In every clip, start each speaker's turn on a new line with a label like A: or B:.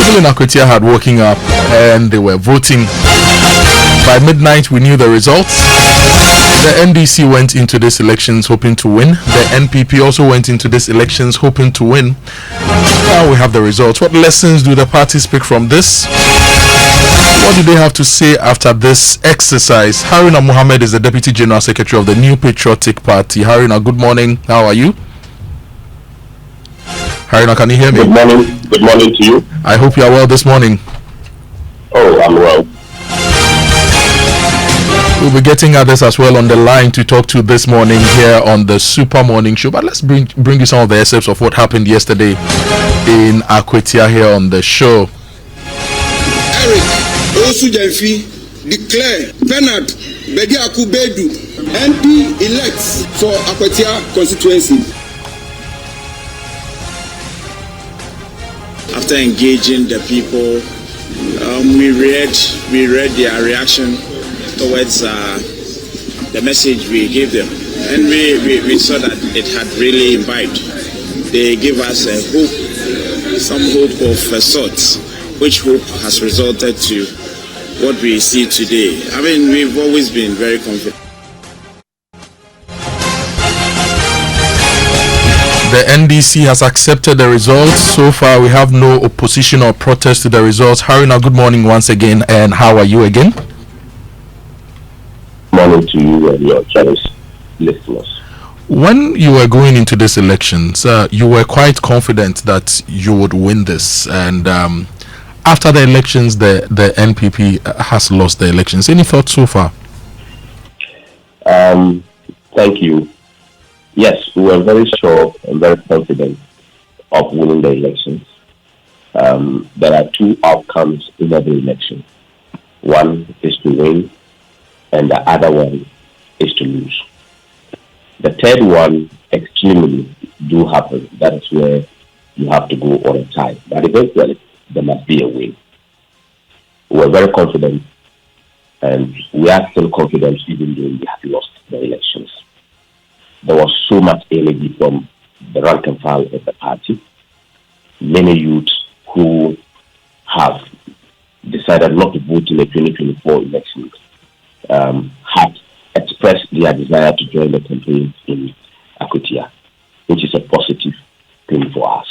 A: People in Akwatia had woken up and they were voting. By midnight, we knew the results. The NDC went into these elections hoping to win. The NPP also went into these elections hoping to win. Now we have the results. What lessons do the parties pick from this? What do they have to say after this exercise? Haruna Mohammed is the Deputy General Secretary of the New Patriotic Party. Haruna, good morning. How are you? Haruna, can you hear me?
B: Good morning. Good morning to you.
A: I hope you are well this morning.
B: Oh, I'm well.
A: We'll be getting others as well on the line to talk to this morning here on the Super Morning Show. But let's bring you some of the excerpts of what happened yesterday in Akwatia here on the show.
C: Eric Osujefi declare Bernard Bediaku Bedu MP elects for Akwatia constituency.
D: After engaging the people, we read their reaction towards the message we gave them, and we saw that it had really imbibed. They gave us a hope, some hope of sorts, which hope has resulted to what we see today. I mean, we've always been very confident.
A: The NDC has accepted the results. So far, we have no opposition or protest to the results. Haruna, good morning once again, and how are you again?
B: Morning to you and your cherished listeners.
A: When you were going into these elections, you were quite confident that you would win this, and after the elections, the NPP has lost the elections. Any thoughts so far?
B: Thank you. Yes, we were very sure and very confident of winning the elections. There are two outcomes in every election. One is to win, and the other one is to lose. The third one extremely do happen. That is where you have to go on a tie. But eventually, there must be a win. We're very confident, and we are still confident even though we have lost the elections. There was so much energy from the rank and file of the party. Many youths who have decided not to vote in the 2024 elections had expressed their desire to join the campaign in Akwatia, which is a positive thing for us.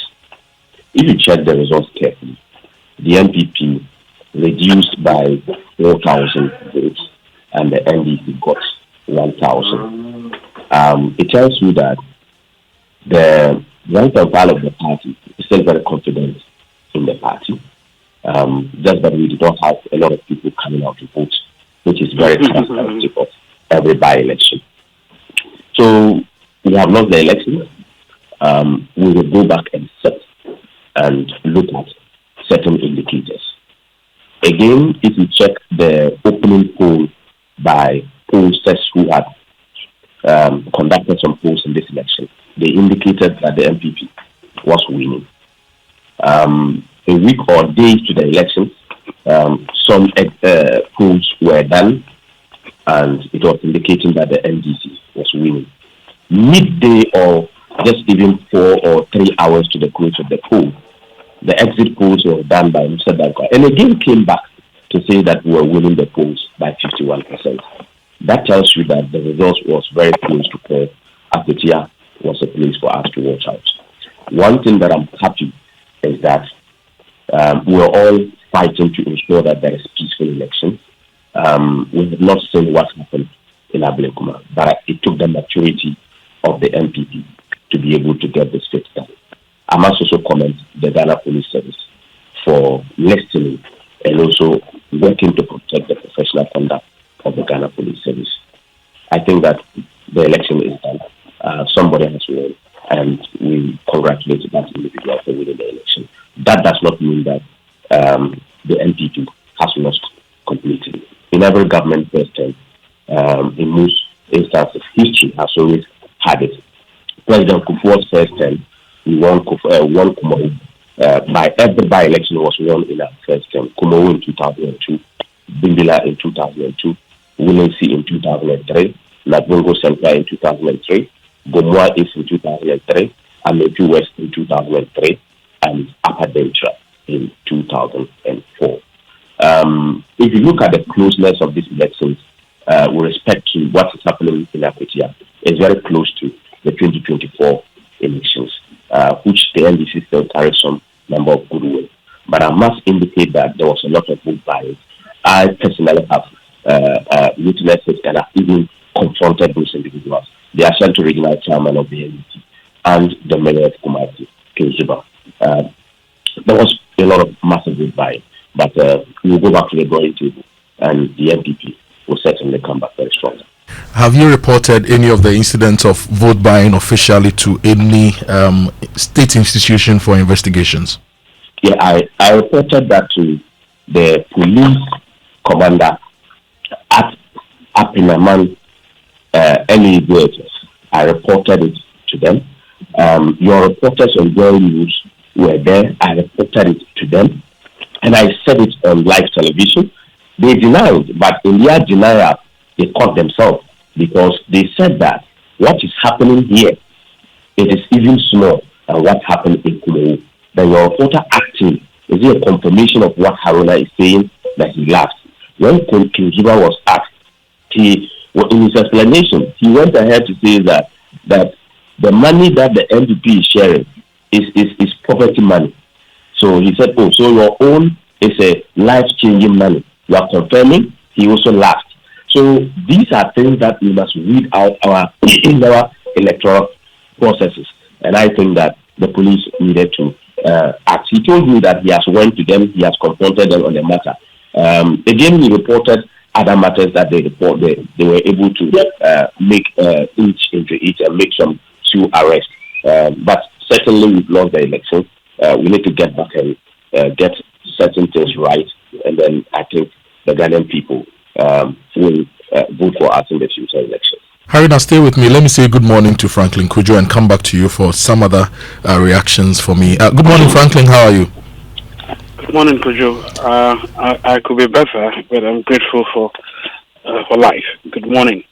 B: If you check the results carefully, the NPP reduced by 4,000 votes and the NDC got 1,000. It tells you that the rank and file of the party is still very confident in the party. Just that we did not have a lot of people coming out to vote, which is very characteristic of every by-election. So we have lost the election. We will go back and set and look at certain indicators. Again, if you check the opening poll by pollsters who had conducted some polls in this election, they indicated that the NPP was winning. A week or days to the elections, some polls were done, and it was indicating that the NDC was winning. Midday or just even 4 or 3 hours to the close of the poll, the exit polls were done by Mr. Dankwa, and again came back to say that we were winning the polls by 51%. That tells you that the result was very close to call. Akwatia was a place for us to watch out. One thing that I'm happy is that we're all fighting to ensure that there is peaceful elections. We have not seen what happened in Ablekuma, but it took the maturity of the NPP to be able to get this fixed done. I must also commend the Ghana Police Service for listening and also working to protect the professional conduct of the Ghana Police Service. I think that the election is done. Somebody has won, and we congratulate that individual for winning the election. That does not mean that the NPP has lost completely. In every government first term, in most instances, history has always had it. President Kufuor's first term, we won Kumawu. By every by-election was won in our first term. Kumawu in 2002, Bimbila in 2002, Willensi in 2003, Nabongo Central in 2003, Gomoa East in 2003, Ametu West in 2003, and Upper Dentra in 2004. If you look at the closeness of these elections with respect to what is happening in Akwatia, it's very close to the 2024 elections, which the NDC still carries some number of goodwill. But I must indicate that there was a lot of vote buying. I personally have witnessed it and have even confronted those individuals. The Ashanti Regional Chairman of the NDC and the Mayor of Kumasi, Cudjoe. There was a lot of massive vote buying, but we'll go back to the drawing table, and the NPP will certainly come back very strong.
A: Have you reported any of the incidents of vote buying officially to any state institution for investigations?
B: Yeah, I reported that to the police commander at IMANI Africa. I reported it to them. Your reporters on Joy News were there. I reported it to them, and I said it on live television. They denied, but in their denial, they caught themselves because they said that what is happening here, it is even small than what happened in Cudjoe. Then your reporter acting, is it a confirmation of what Haruna is saying, that he laughed? When Cudjoe was asked, in his explanation, he went ahead to say that the money that the NPP is sharing is poverty money. So he said, oh, so your own is a life-changing money. You are confirming. He also laughed. So these are things that we must weed out in our electoral processes. And I think that the police needed to act. He told me that he has went to them, he has confronted them on the matter. Again, he reported other matters that they were able to make each into each and make some few arrests. But certainly we've lost the election. We need to get back and get certain things right. And then I think the Ghanaian people will vote for us in the future elections.
A: Haruna, stay with me. Let me say good morning to Franklin Cudjoe and come back to you for some other reactions for me. Good morning, Franklin. How are you?
E: Good morning, Cudjoe. I could be better, but I'm grateful for life. Good morning.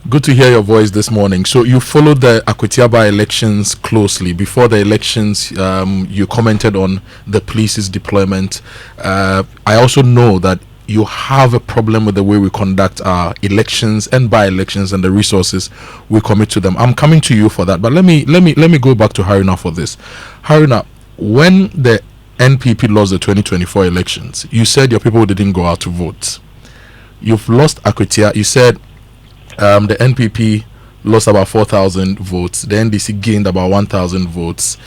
A: Good to hear your voice this morning. So you followed the Akwatia by-elections closely. Before the elections, you commented on the police's deployment. I also know that you have a problem with the way we conduct our elections and by-elections and the resources we commit to them. I'm coming to you for that, but let me go back to Haruna for this. Haruna, when the NPP lost the 2024 elections, you said your people didn't go out to vote. You've lost Akwatia. You said the NPP lost about 4,000 votes. The NDC gained about 1,000 votes.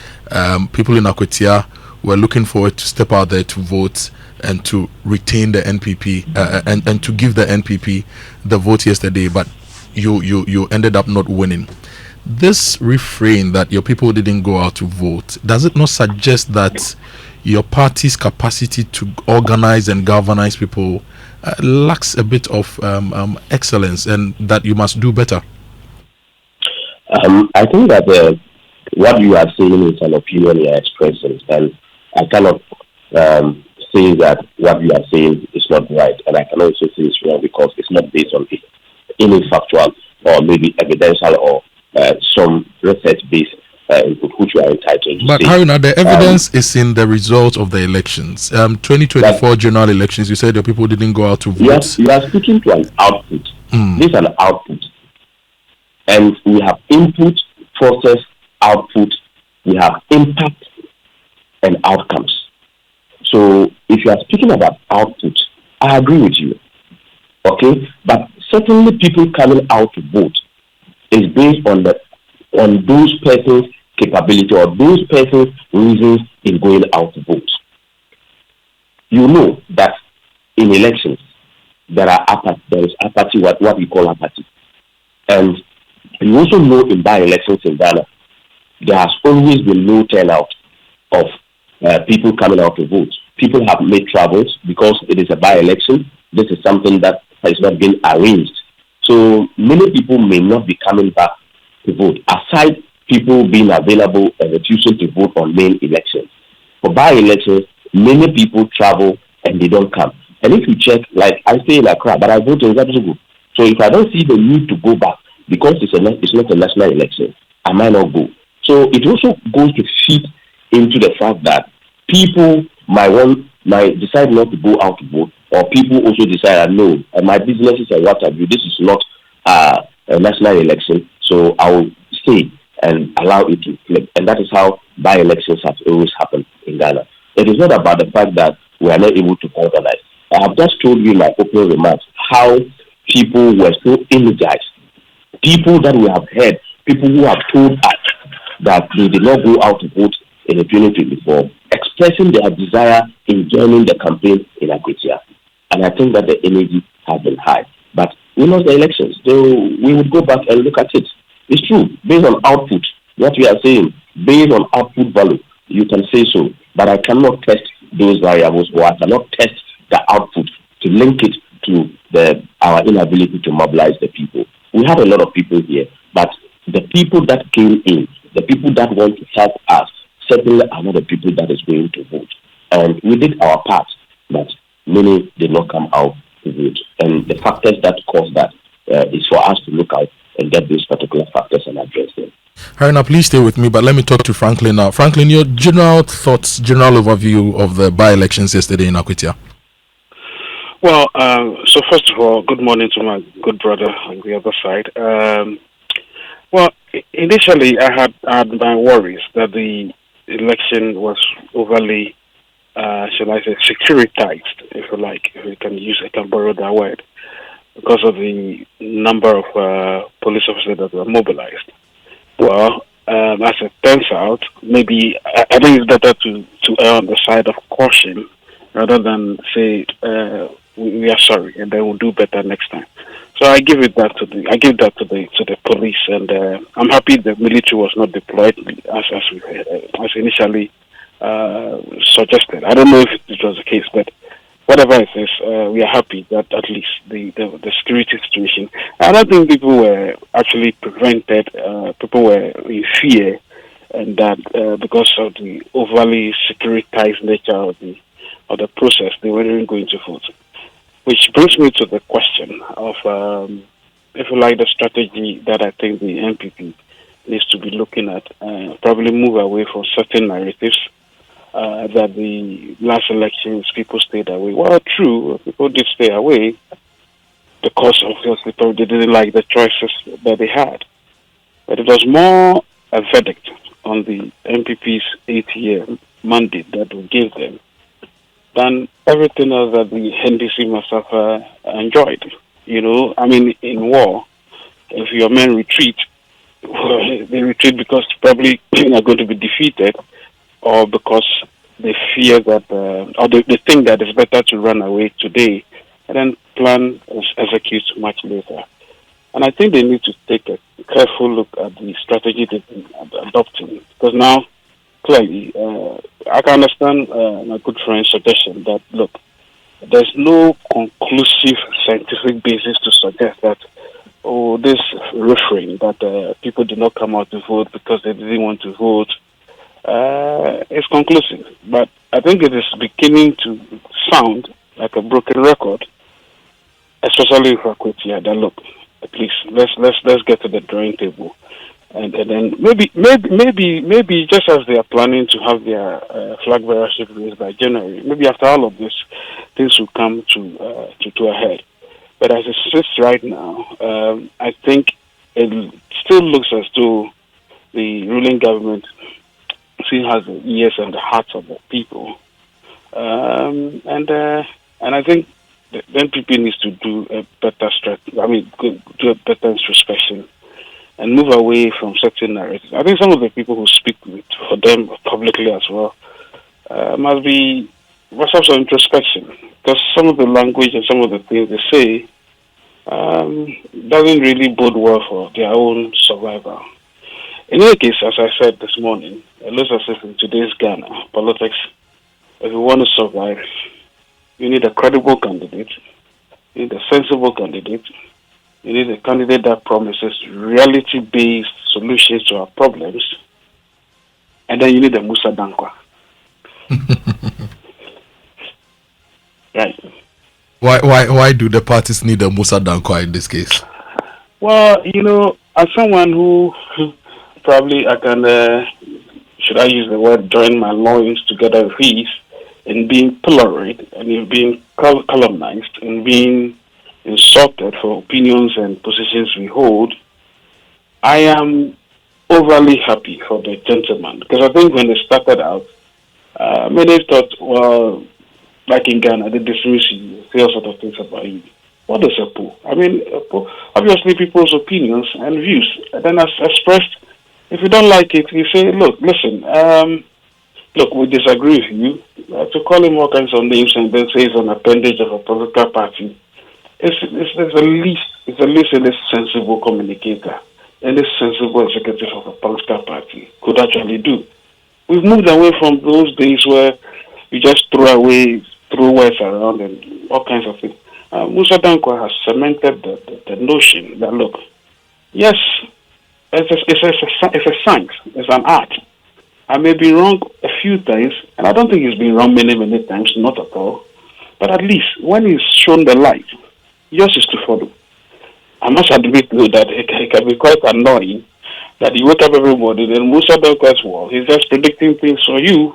A: People in Akwatia were looking forward to step out there to vote and to retain the NPP and to give the NPP the vote yesterday, but you ended up not winning. This refrain that your people didn't go out to vote, does it not suggest that your party's capacity to organize and galvanize people lacks a bit of excellence, and that you must do better?
B: I think that what you are saying is an opinion you are expressing, and I cannot say that what you are saying is not right, and I can also say it's wrong because it's not based on any factual or maybe evidential or some research-based input, which you are entitled to.
A: But Haruna, the evidence is in the results of the elections. 2024 general elections, you said your people didn't go out to vote.
B: Yes, you are speaking to an output. This is an output. And we have input, process, output. We have impact and outcomes. So if you are speaking about output, I agree with you. Okay? But certainly people coming out to vote is based on those persons' capability or those persons' reasons in going out to vote. You know that in elections there is apathy, what we call apathy. And you also know in by-elections in Ghana, there has always been low turnout of people coming out to vote. People have made travels because it is a by-election. This is something that has not been arranged. So many people may not be coming back to vote, aside people being available and refusing to vote on main elections. For by-elections, many people travel and they don't come. And if you check, like I stay in Accra, but I vote in Cudjoe. So if I don't see the need to go back, because it's not a national election, I might not go. So it also goes to feed into the fact that people might decide not to go out to vote, or people also decide, no, my businesses and what have you, this is not a national election, so I will stay and allow it to flip. And that is how by-elections have always happened in Ghana. It is not about the fact that we are not able to organize. I have just told you in my opening remarks how people were so energized. People that we have heard, people who have told us that they did not go out to vote in the 2024, expressing their desire in joining the campaign in Akwatia. And I think that the energy has been high. But we lost the elections, so we would go back and look at it. It's true, based on output, what we are saying, based on output value, you can say so. But I cannot test those variables, or I cannot test the output to link it to our inability to mobilize the people. We have a lot of people here, but the people that came in, the people that want to help us, certainly are not the people that is going to vote. And we did our part, but many did not come out to vote. And the factors that cause that is for us to look out and get these particular factors and address them.
A: Haruna, please stay with me, but let me talk to Franklin now. Franklin, your general thoughts, general overview of the by-elections yesterday in Akwatia.
E: Well, so first of all, good morning to my good brother on the other side. Well, initially I had my worries that the election was overly, shall I say, securitized, if you like, if we can borrow that word, because of the number of police officers that were mobilized. Well, as it turns out, maybe I think it's better to err on the side of caution rather than say we are sorry and then we'll do better next time. So I give that to the police, and I'm happy the military was not deployed as initially suggested. I don't know if it was the case, but whatever it is, we are happy that at least the security situation. I don't think people were actually prevented. People were in fear, and that because of the overly securitized nature of the process, they weren't going to vote. Which brings me to the question of, if you like, the strategy that I think the NPP needs to be looking at. Probably move away from certain narratives. That the last elections people stayed away. Well, true, people did stay away because obviously they didn't like the choices that they had. But it was more a verdict on the NPP's 8-year mandate that we gave them than everything else that the NDC must have enjoyed. You know, I mean, in war, if your men retreat, they retreat because probably they are going to be defeated, or because they fear that, or they think that it's better to run away today and then plan and execute much later. And I think they need to take a careful look at the strategy they've been adopting. Because now, clearly, I can understand my good friend's suggestion that, look, there's no conclusive scientific basis to suggest that, this refrain that people did not come out to vote because they didn't want to vote, is conclusive, but I think it is beginning to sound like a broken record, especially for Akwatia. That look, at least let's get to the drawing table, and then maybe just as they are planning to have their flag bearership raised by January, maybe after all of this, things will come to a head. But as it sits right now, I think it still looks as though the ruling government still has the ears and the hearts of the people, and I think the NPP needs to do a better do a better introspection and move away from certain narratives. I think some of the people who speak for them publicly as well must have some introspection, because some of the language and some of the things they say doesn't really bode well for their own survival. In any case, as I said this morning, it looks as if in today's Ghana politics, if you want to survive, you need a credible candidate, you need a sensible candidate, you need a candidate that promises reality-based solutions to our problems, and then you need a Musa Dankwa. Right.
A: Why do the parties need a Musa Dankwa in this case?
E: Well, as someone who probably I can, should should I use the word, join my loins together with his in being pilloried and in being colonized and being insulted for opinions and positions we hold. I am overly happy for the gentleman because I think when they started out, many thought, well, like in Ghana, they dismiss you, say all sort of things about you. What is a poll? I mean, obviously people's opinions and views. And then as expressed, if you don't like it, you say, look, listen, look, we disagree with you. To call him all kinds of names and then say it's an appendage of a political party, it's the least any sensible communicator, any sensible executive of a political party could actually do. We've moved away from those days where you just throw words around and all kinds of things. Musa Dankwa has cemented the notion that, look, yes, it's a science, it's an art. I may be wrong a few times, and I don't think he's been wrong many, many times, not at all. But at least when he's shown the light, yours is to follow. I must admit, though, that it can be quite annoying that you wake up every morning and Musa Dankwa's wall, he's just predicting things for you.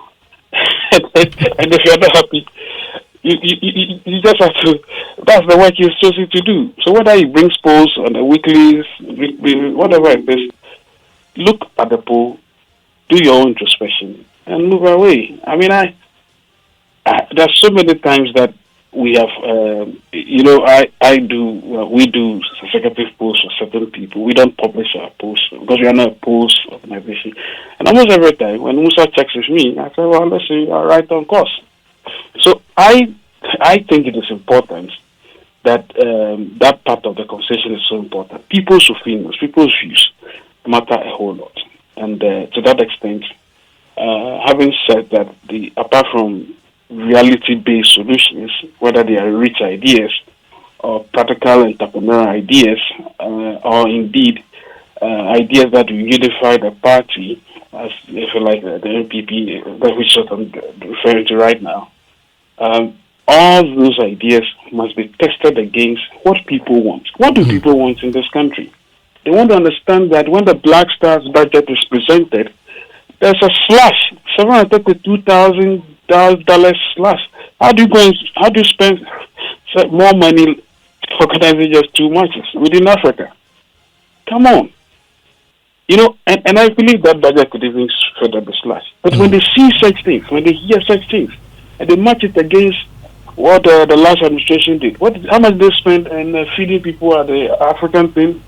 E: And if you're not happy, you just have to, that's the work he's choosing to do. So whether he brings polls on the weeklies, whatever it is, look at the poll, do your own introspection, and move away. I mean, there's so many times that we have, we do executive polls for certain people. We don't publish our polls because we are not a polls organization. And almost every time when Musa checks with me, I say, well, let's see, you are right on course. So I think it is important that that part of the conversation is so important. People's opinions, people's views matter a whole lot. And to that extent, having said that, apart from reality-based solutions, whether they are rich ideas or practical entrepreneurial ideas, or indeed ideas that will unify the party, as if you like the NPP, that which I'm referring to right now, all those ideas must be tested against what people want. What do people want in this country? They want to understand that when the Black Stars budget is presented, there's a slash, $732,000 slash. How do you spend more money organizing just too much within Africa? Come on. And I believe that budget could even further be slashed. But when they see such things, when they hear such things, and they match it against what the last administration did, how much they spend in feeding people at the African thing?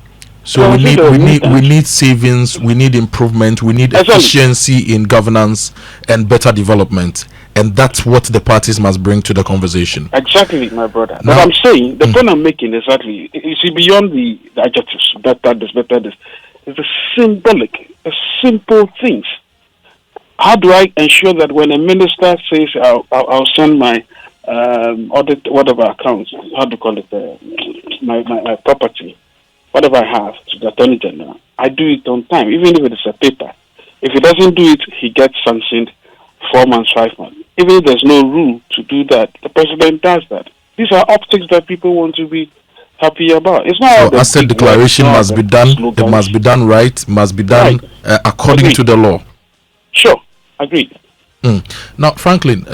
A: So we need savings, we need improvement, we need efficiency in governance and better development, and that's what the parties must bring to the conversation.
E: Exactly, my brother. But I'm saying the point I'm making exactly. You see, beyond the adjectives, better this, it's a simple things. How do I ensure that when a minister says I'll send my audit whatever accounts, how do you call it, my property, whatever I have, to the Attorney General, I do it on time, even if it is a paper. If he doesn't do it, he gets sanctioned 4 months, 5 months. Even if there's no rule to do that, the president does that. These are optics that people want to be happy about. It's not.
A: So asset declaration must be done. It must be done right. Must be done according to the law.
E: Sure, agreed.
A: Now, Franklin,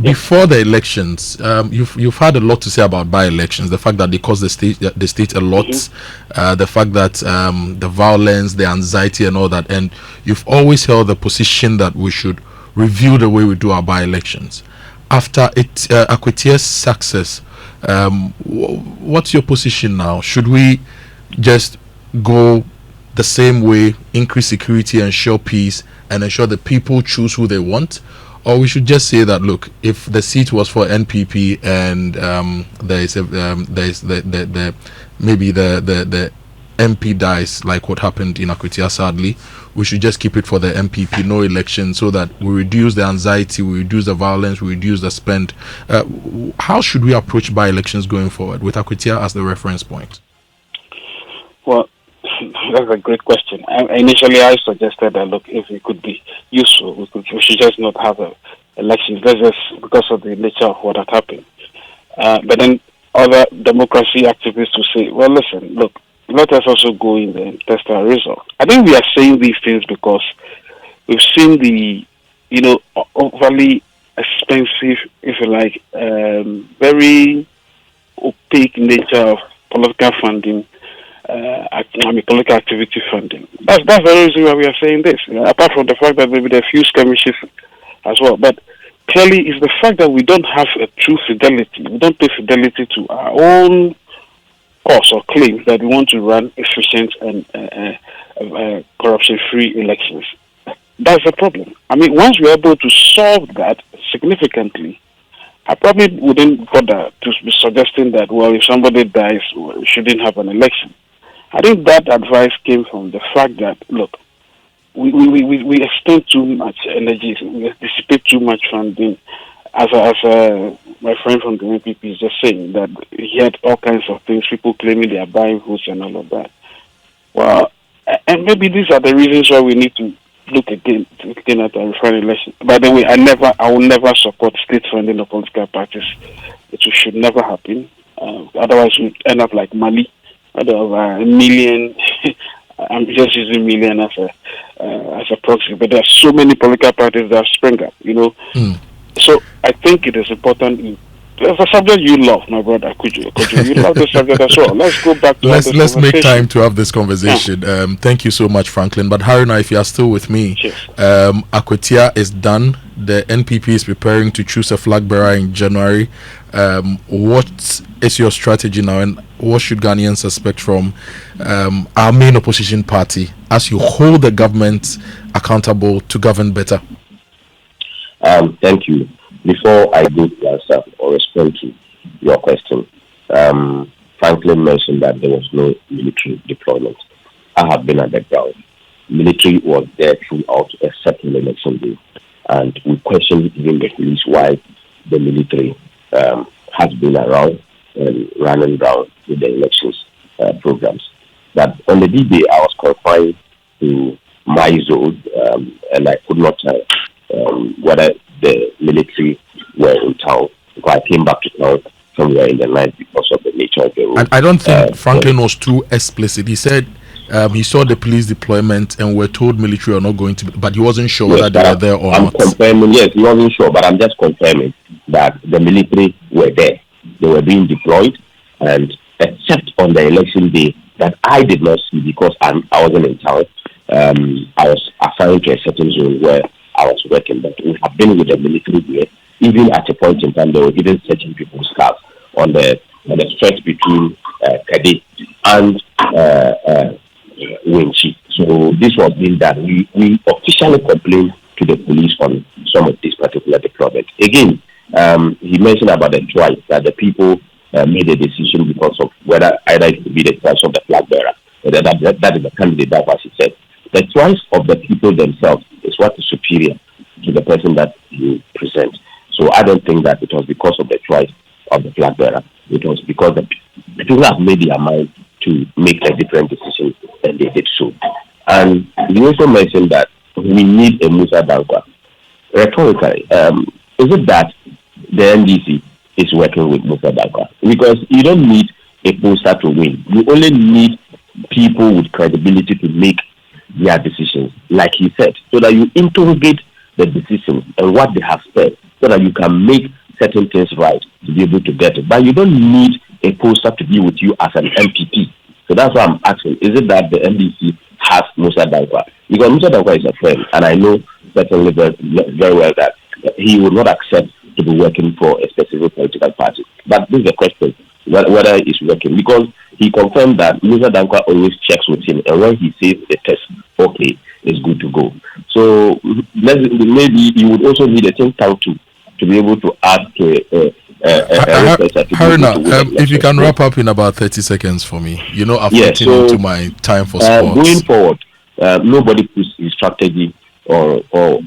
A: before the elections, you've had a lot to say about by-elections. The fact that they cost the state a lot, the fact that the violence, the anxiety, and all that. And you've always held the position that we should review the way we do our by-elections. After Akwatia's success, what's your position now? Should we just go the same way, increase security, ensure peace, and ensure the people choose who they want? Or we should just say that, look, if the seat was for NPP and maybe the MP dies, like what happened in Akwatia, sadly, we should just keep it for the MPP, no election, so that we reduce the anxiety, we reduce the violence, we reduce the spend. How should we approach by-elections going forward with Akwatia as the reference point?
E: Well, that's a great question. Initially, I suggested that, look, if it could be useful, we should just not have elections. That's just because of the nature of what had happened. But then other democracy activists will say, well, listen, look, let us also go in there and test our result. I think we are saying these things because We've seen the, overly expensive, if you like, very opaque nature of political funding, political activity funding. That's the reason why we are saying this. Apart from the fact that maybe there are few skirmishes as well, but clearly it's the fact that we don't have a true fidelity. We don't pay fidelity to our own cause or claim that we want to run efficient and corruption-free elections. That's the problem. I mean, once we're able to solve that significantly, I probably wouldn't bother to be suggesting that, well, if somebody dies, we shouldn't have an election. I think that advice came from the fact that, look, we expend too much energy, we dissipate too much funding. As my friend from the NPP is just saying, that he had all kinds of things, people claiming they are buying votes and all of that. Well, and maybe these are the reasons why we need to look again at a referendum election. By the way, I will never support state funding of political parties. It should never happen. Otherwise, we end up like Mali, out of a million. I'm just using million as a proxy, but there are so many political parties that spring up. So I think it is important. There's a subject you love, my brother Cudjoe. You love the subject as well. Let's go back to
A: let's make time to have this conversation. Yeah. Thank you so much, Franklin. But Haruna, if you are still with me, Akwatia is done. The NPP is preparing to choose a flag bearer in January. What is your strategy now, and what should Ghanaians expect from our main opposition party as you hold the government accountable to govern better?
B: Thank you. Before I go to answer or respond to your question, Franklin mentioned that there was no military deployment. I have been at the ground. Military was there throughout a certain election day, and we questioned even the police why the military has been around and running around with the elections programs. But on the D-Day, I was confined to my zone, and I could not tell whether the military were in town. Because I came back to town somewhere in the night because of the nature of the road.
A: And I don't think Franklin was too explicit. He said he saw the police deployment and were told military are not going to, but he wasn't sure whether they were there or not.
B: Confirming, yes, he wasn't sure, but I'm just confirming that the military were there. They were being deployed, and except on the election day that I did not see because I wasn't in town. I was assigned to a certain zone where I was working, but we have been with the military here. Even at a point in time, they were even searching people's cars on the stretch between Kade and Winchi. So this was being done. We officially complained to the police on some of this particular deployment. Again, he mentioned about the choice that the people made a decision because of whether either it could be the choice of the flag bearer, whether that is the candidate, that was he said. The choice of the people themselves is what is superior to the person that you present. So I don't think that it was because of the choice of the flag bearer. It was because the people have made their mind to make a different decision, and they did so. And you also mentioned that we need a Musa Dankwa. Rhetorically, is it that the NDC is working with Musa Dankwa? Because you don't need a poster to win. You only need people with credibility to make their decisions, like he said, so that you interrogate the decisions and what they have said, so that you can make certain things right to be able to get it. But you don't need a poster to be with you as an MPP. So that's why I'm asking, is it that the NDC has Musa Dankwa? Because Musa Dankwa is a friend, and I know certainly very well that he would not accept to be working for a specific political party. But this is a question, whether he's working, because he confirmed that Musa Dankwa always checks with him, and when he says the test, okay, it's good to go. So maybe you would also need a think tank to be able to add to
A: Haruna, if you can wrap up in about 30 seconds for me. I've gotten into my time for sports.
B: Going forward, nobody puts his strategy or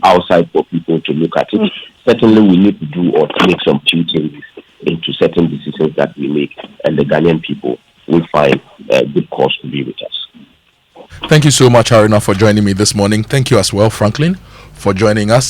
B: outside for people to look at it. Certainly we need to do or to make some changes into certain decisions that we make, and the Ghanaian people will find a good cause to be with us.
A: Thank you so much, Haruna, for joining me this morning. Thank you as well, Franklin, for joining us.